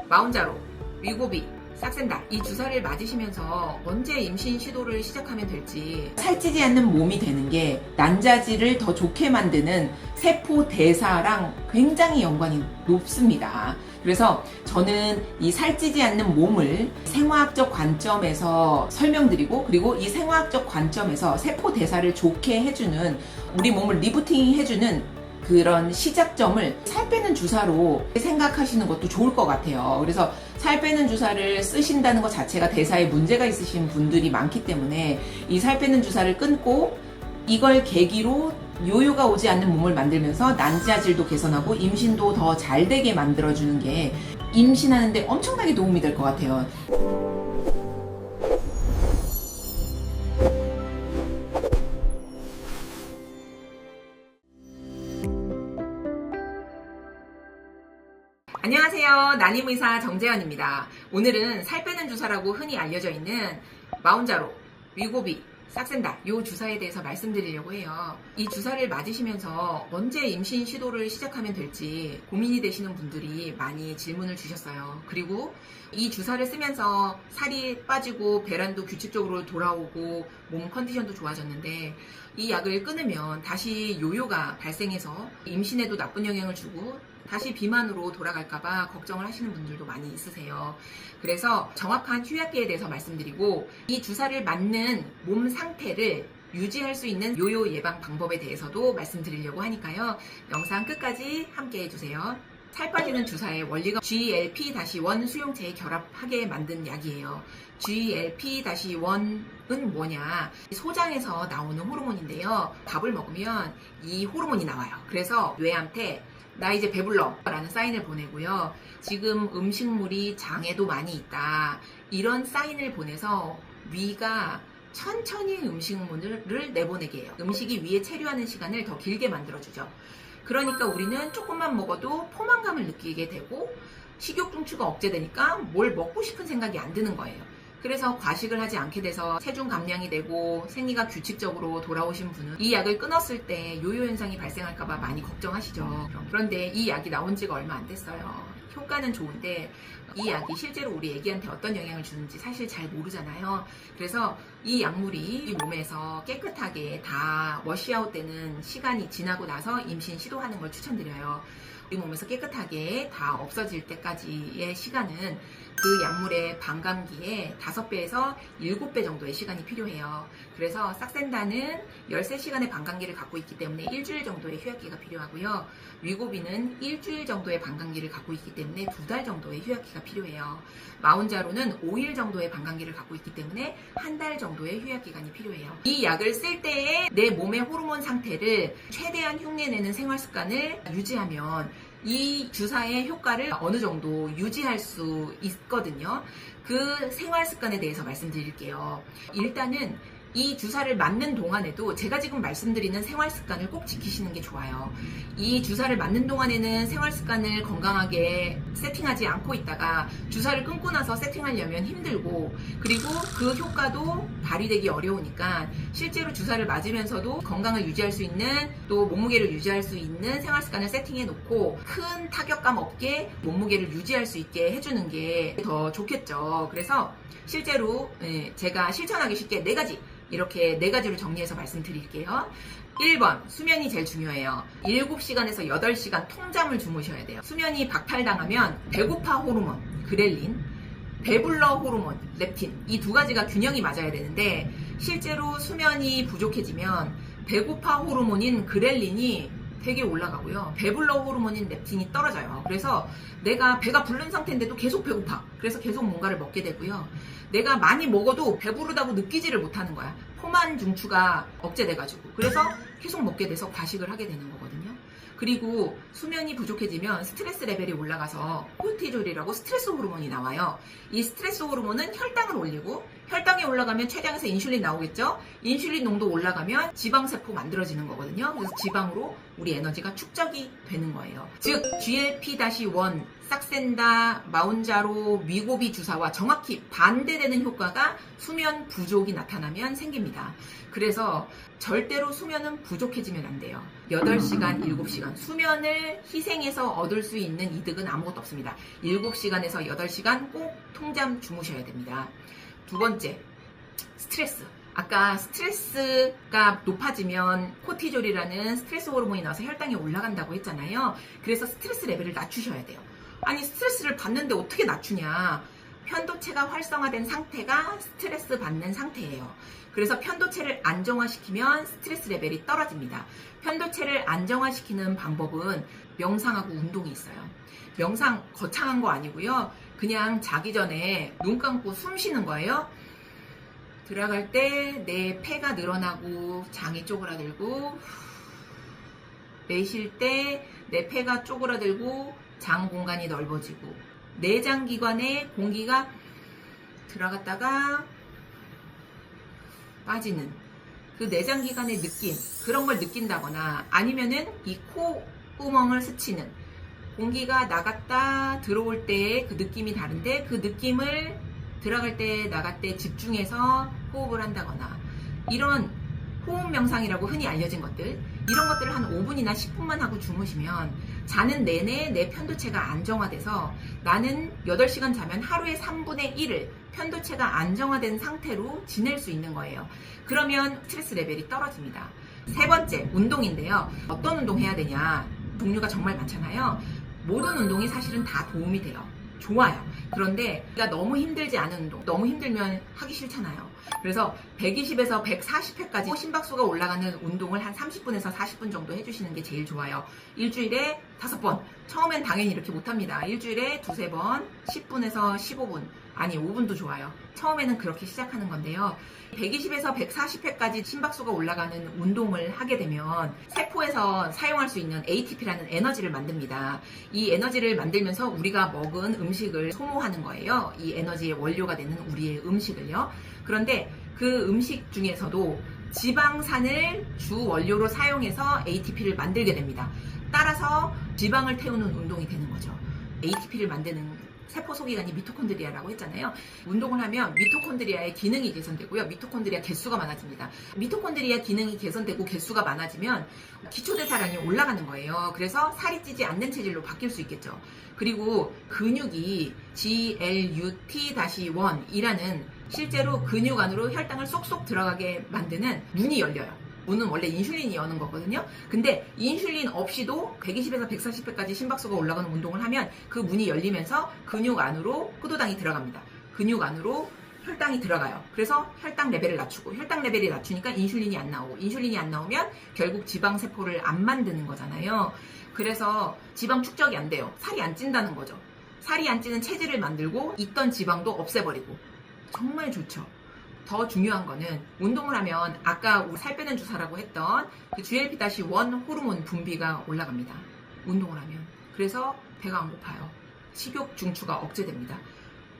마운자로, 위고비, 싹센다 이 주사를 맞으시면서 언제 임신 시도를 시작하면 될지, 살찌지 않는 몸이 되는 게 난자질을 더 좋게 만드는 세포 대사랑 굉장히 연관이 높습니다. 그래서 저는 이 살찌지 않는 몸을 생화학적 관점에서 설명드리고, 그리고 이 생화학적 관점에서 세포 대사를 좋게 해주는, 우리 몸을 리부팅 해주는 그런 시작점을 살 빼는 주사로 생각하시는 것도 좋을 것 같아요. 그래서 살 빼는 주사를 쓰신다는 것 자체가 대사에 문제가 있으신 분들이 많기 때문에 이 살 빼는 주사를 끊고 이걸 계기로 요요가 오지 않는 몸을 만들면서 난자질도 개선하고 임신도 더 잘 되게 만들어주는 게 임신하는데 엄청나게 도움이 될 것 같아요. 안녕하세요. 난임의사 정재현입니다. 오늘은 살 빼는 주사라고 흔히 알려져 있는 마운자로, 위고비, 싹센다 이 주사에 대해서 말씀드리려고 해요. 이 주사를 맞으시면서 언제 임신 시도를 시작하면 될지 고민이 되시는 분들이 많이 질문을 주셨어요. 그리고 이 주사를 쓰면서 살이 빠지고 배란도 규칙적으로 돌아오고 몸 컨디션도 좋아졌는데, 이 약을 끊으면 다시 요요가 발생해서 임신에도 나쁜 영향을 주고 다시 비만으로 돌아갈까봐 걱정을 하시는 분들도 많이 있으세요. 그래서 정확한 휴약기에 대해서 말씀드리고, 이 주사를 맞는 몸 상태를 유지할 수 있는 요요 예방 방법에 대해서도 말씀드리려고 하니까요. 영상 끝까지 함께 해주세요. 살 빠지는 주사의 원리가 GLP-1 수용체에 결합하게 만든 약이에요. GLP-1은 뭐냐? 소장에서 나오는 호르몬인데요. 밥을 먹으면 이 호르몬이 나와요. 그래서 뇌한테 나 이제 배불러 라는 사인을 보내고요. 지금 음식물이 장에도 많이 있다, 이런 사인을 보내서 위가 천천히 음식물을 내보내게 해요. 음식이 위에 체류하는 시간을 더 길게 만들어주죠. 그러니까 우리는 조금만 먹어도 포만감을 느끼게 되고 식욕 중추가 억제되니까 뭘 먹고 싶은 생각이 안 드는 거예요. 그래서 과식을 하지 않게 돼서 체중 감량이 되고 생리가 규칙적으로 돌아오신 분은 이 약을 끊었을 때 요요 현상이 발생할까봐 많이 걱정하시죠. 그런데 이 약이 나온 지가 얼마 안 됐어요. 효과는 좋은데 이 약이 실제로 우리 애기한테 어떤 영향을 주는지 사실 잘 모르잖아요. 그래서 이 약물이 몸에서 깨끗하게 다 워시아웃 되는 시간이 지나고 나서 임신 시도하는 걸 추천드려요. 우리 몸에서 깨끗하게 다 없어질 때까지의 시간은 그 약물의 반감기에 5배에서 7배 정도의 시간이 필요해요. 그래서 싹센다는 13시간의 반감기를 갖고 있기 때문에 일주일 정도의 휴약기가 필요하고요. 위고비는 일주일 정도의 반감기를 갖고 있기 때문에 2달 정도의 휴약기가 필요해요. 마운자로는 5일 정도의 반감기를 갖고 있기 때문에 1달 정도의 휴약기간이 필요해요. 이 약을 쓸 때에 내 몸의 호르몬 상태를 최대한 흉내내는 생활습관을 유지하면 이 주사의 효과를 어느 정도 유지할 수 있거든요. 그 생활 습관에 대해서 말씀드릴게요. 일단은 이 주사를 맞는 동안에도 제가 지금 말씀드리는 생활 습관을 꼭 지키시는 게 좋아요. 이 주사를 맞는 동안에는 생활 습관을 건강하게 세팅하지 않고 있다가 주사를 끊고 나서 세팅하려면 힘들고, 그리고 그 효과도 발휘되기 어려우니까 실제로 주사를 맞으면서도 건강을 유지할 수 있는, 또 몸무게를 유지할 수 있는 생활 습관을 세팅해 놓고 큰 타격감 없게 몸무게를 유지할 수 있게 해주는 게 더 좋겠죠. 그래서 실제로 제가 실천하기 쉽게 4가지, 이렇게 4가지로 정리해서 말씀드릴게요. 1번, 수면이 제일 중요해요. 7시간에서 8시간 통잠을 주무셔야 돼요. 수면이 박탈당하면 배고파 호르몬, 그렐린, 배불러 호르몬, 렙틴, 이 2가지가 균형이 맞아야 되는데 실제로 수면이 부족해지면 배고파 호르몬인 그렐린이 되게 올라가고요. 배불러 호르몬인 렙틴이 떨어져요. 그래서 내가 배가 부른 상태인데도 계속 배고파. 그래서 계속 뭔가를 먹게 되고요. 내가 많이 먹어도 배부르다고 느끼지를 못하는 거야. 포만 중추가 억제돼가지고. 그래서 계속 먹게 돼서 과식을 하게 되는 거거든요. 그리고 수면이 부족해지면 스트레스 레벨이 올라가서 코르티졸이라고 스트레스 호르몬이 나와요. 이 스트레스 호르몬은 혈당을 올리고, 혈당이 올라가면 췌장에서 인슐린 나오겠죠? 인슐린 농도 올라가면 지방세포 만들어지는 거거든요. 그래서 지방으로 우리 에너지가 축적이 되는 거예요. 즉 GLP-1, 싹센다, 마운자로, 위고비 주사와 정확히 반대되는 효과가 수면 부족이 나타나면 생깁니다. 그래서 절대로 수면은 부족해지면 안 돼요. 8시간, 7시간 수면을 희생해서 얻을 수 있는 이득은 아무것도 없습니다. 7시간에서 8시간 꼭 통잠 주무셔야 됩니다. 두 번째, 스트레스. 아까 스트레스가 높아지면 코티졸이라는 스트레스 호르몬이 나와서 혈당이 올라간다고 했잖아요. 그래서 스트레스 레벨을 낮추셔야 돼요. 아니 스트레스를 받는데 어떻게 낮추냐. 편도체가 활성화된 상태가 스트레스 받는 상태예요. 그래서 편도체를 안정화시키면 스트레스 레벨이 떨어집니다. 편도체를 안정화시키는 방법은 명상하고 운동이 있어요. 명상 거창한 거 아니고요. 그냥 자기 전에 눈 감고 숨 쉬는 거예요. 들어갈 때 내 폐가 늘어나고 장이 쪼그라들고, 내쉴 때 내 폐가 쪼그라들고 장 공간이 넓어지고, 내장기관에 공기가 들어갔다가 빠지는 그 내장기관의 느낌, 그런 걸 느낀다거나, 아니면은 이 콧구멍을 스치는 공기가 나갔다 들어올 때의 그 느낌이 다른데, 그 느낌을 들어갈 때 나갈 때 집중해서 호흡을 한다거나, 이런 호흡 명상이라고 흔히 알려진 것들, 이런 것들을 한 5분이나 10분만 하고 주무시면 자는 내내 내 편도체가 안정화돼서, 나는 8시간 자면 하루에 3분의 1을 편도체가 안정화된 상태로 지낼 수 있는 거예요. 그러면 스트레스 레벨이 떨어집니다. 세 번째, 운동인데요. 어떤 운동 해야 되냐? 종류가 정말 많잖아요. 모든 운동이 사실은 다 도움이 돼요. 좋아요. 그런데 우리가 너무 힘들지 않은 운동, 너무 힘들면 하기 싫잖아요. 그래서 120에서 140회까지 심박수가 올라가는 운동을 한 30분에서 40분 정도 해주시는 게 제일 좋아요. 일주일에 5번. 처음엔 당연히 이렇게 못합니다. 일주일에 2-3번, 10분에서 15분. 아니 5분도 좋아요. 처음에는 그렇게 시작하는 건데요. 120에서 140회까지 심박수가 올라가는 운동을 하게 되면 세포에서 사용할 수 있는 ATP라는 에너지를 만듭니다. 이 에너지를 만들면서 우리가 먹은 음식을 소모하는 거예요. 이 에너지의 원료가 되는 우리의 음식을요. 그런데 그 음식 중에서도 지방산을 주 원료로 사용해서 ATP를 만들게 됩니다. 따라서 지방을 태우는 운동이 되는 거죠. ATP를 만드는 세포 소기관이 미토콘드리아라고 했잖아요. 운동을 하면 미토콘드리아의 기능이 개선되고요. 미토콘드리아 개수가 많아집니다. 미토콘드리아 기능이 개선되고 개수가 많아지면 기초대사량이 올라가는 거예요. 그래서 살이 찌지 않는 체질로 바뀔 수 있겠죠. 그리고 근육이 GLUT-1이라는 실제로 근육 안으로 혈당을 쏙쏙 들어가게 만드는 문이 열려요. 문은 원래 인슐린이 여는 거거든요. 근데 인슐린 없이도 120에서 140회까지 심박수가 올라가는 운동을 하면 그 문이 열리면서 근육 안으로 포도당이 들어갑니다. 근육 안으로 혈당이 들어가요. 그래서 혈당 레벨을 낮추고, 혈당 레벨이 낮추니까 인슐린이 안 나오고, 인슐린이 안 나오면 결국 지방세포를 안 만드는 거잖아요. 그래서 지방 축적이 안 돼요. 살이 안 찐다는 거죠. 살이 안 찌는 체질을 만들고 있던 지방도 없애버리고. 정말 좋죠. 더 중요한 거는 운동을 하면 아까 우리 살 빼는 주사라고 했던 그 GLP-1 호르몬 분비가 올라갑니다. 운동을 하면. 그래서 배가 안 고파요. 식욕 중추가 억제됩니다.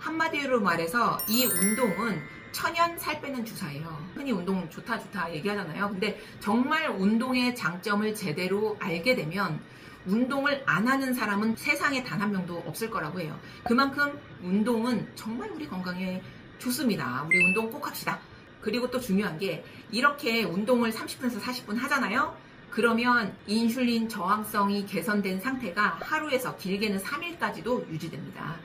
한마디로 말해서 이 운동은 천연 살 빼는 주사예요. 흔히 운동 좋다 얘기하잖아요. 근데 정말 운동의 장점을 제대로 알게 되면 운동을 안 하는 사람은 세상에 단 한 명도 없을 거라고 해요. 그만큼 운동은 정말 우리 건강에 좋습니다. 우리 운동 꼭 합시다. 그리고 또 중요한 게, 이렇게 운동을 30분에서 40분 하잖아요. 그러면 인슐린 저항성이 개선된 상태가 하루에서 길게는 3일까지도 유지됩니다.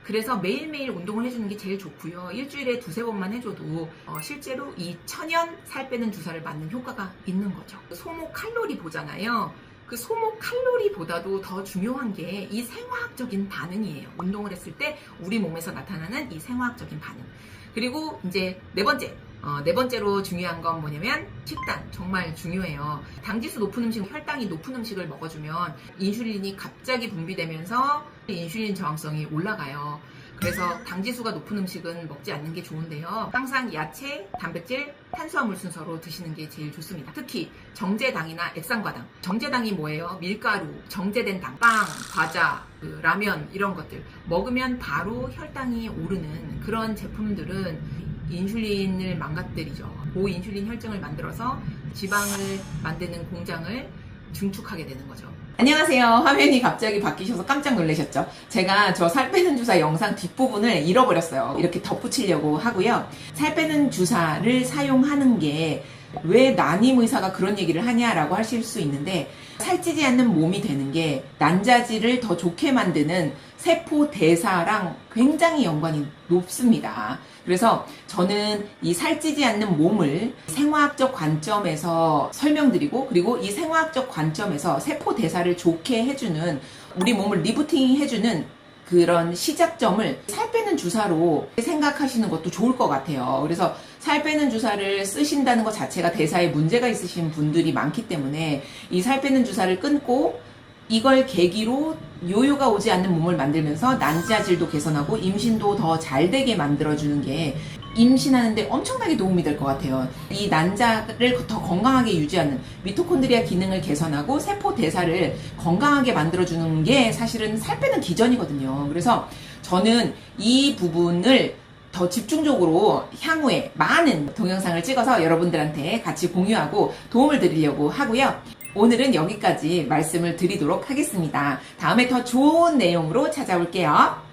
그래서 매일매일 운동을 해주는 게 제일 좋고요. 일주일에 2-3번만 해줘도 실제로 이 천연 살 빼는 주사를 맞는 효과가 있는 거죠. 소모 칼로리 보잖아요. 그 소모 칼로리보다도 더 중요한 게 이 생화학적인 반응이에요. 운동을 했을 때 우리 몸에서 나타나는 이 생화학적인 반응. 그리고 이제 네 번째로 중요한 건 뭐냐면 식단. 정말 중요해요. 당지수 높은 음식, 혈당이 높은 음식을 먹어주면 인슐린이 갑자기 분비되면서 인슐린 저항성이 올라가요. 그래서 당지수가 높은 음식은 먹지 않는 게 좋은데요. 항상 야채, 단백질, 탄수화물 순서로 드시는 게 제일 좋습니다. 특히 정제당이나 액상과당. 정제당이 뭐예요? 밀가루, 정제된 당, 빵, 과자, 라면 이런 것들 먹으면 바로 혈당이 오르는 그런 제품들은 인슐린을 망가뜨리죠. 고인슐린 혈증을 만들어서 지방을 만드는 공장을 증축하게 되는 거죠. 안녕하세요. 화면이 갑자기 바뀌셔서 깜짝 놀라셨죠? 제가 저 살 빼는 주사 영상 뒷부분을 잃어버렸어요. 이렇게 덧붙이려고 하고요. 살 빼는 주사를 사용하는 게 왜 난임 의사가 그런 얘기를 하냐라고 하실 수 있는데, 살찌지 않는 몸이 되는 게 난자질을 더 좋게 만드는 세포 대사랑 굉장히 연관이 높습니다. 그래서 저는 이 살찌지 않는 몸을 생화학적 관점에서 설명드리고, 그리고 이 생화학적 관점에서 세포 대사를 좋게 해주는, 우리 몸을 리부팅 해주는 그런 시작점을 살 빼는 주사로 생각하시는 것도 좋을 것 같아요. 그래서 살 빼는 주사를 쓰신다는 것 자체가 대사에 문제가 있으신 분들이 많기 때문에 이 살 빼는 주사를 끊고 이걸 계기로 요요가 오지 않는 몸을 만들면서 난자질도 개선하고 임신도 더 잘 되게 만들어주는 게 임신하는데 엄청나게 도움이 될 것 같아요. 이 난자를 더 건강하게 유지하는 미토콘드리아 기능을 개선하고 세포 대사를 건강하게 만들어주는 게 사실은 살 빼는 기전이거든요. 그래서 저는 이 부분을 더 집중적으로 향후에 많은 동영상을 찍어서 여러분들한테 같이 공유하고 도움을 드리려고 하고요. 오늘은 여기까지 말씀을 드리도록 하겠습니다. 다음에 더 좋은 내용으로 찾아올게요.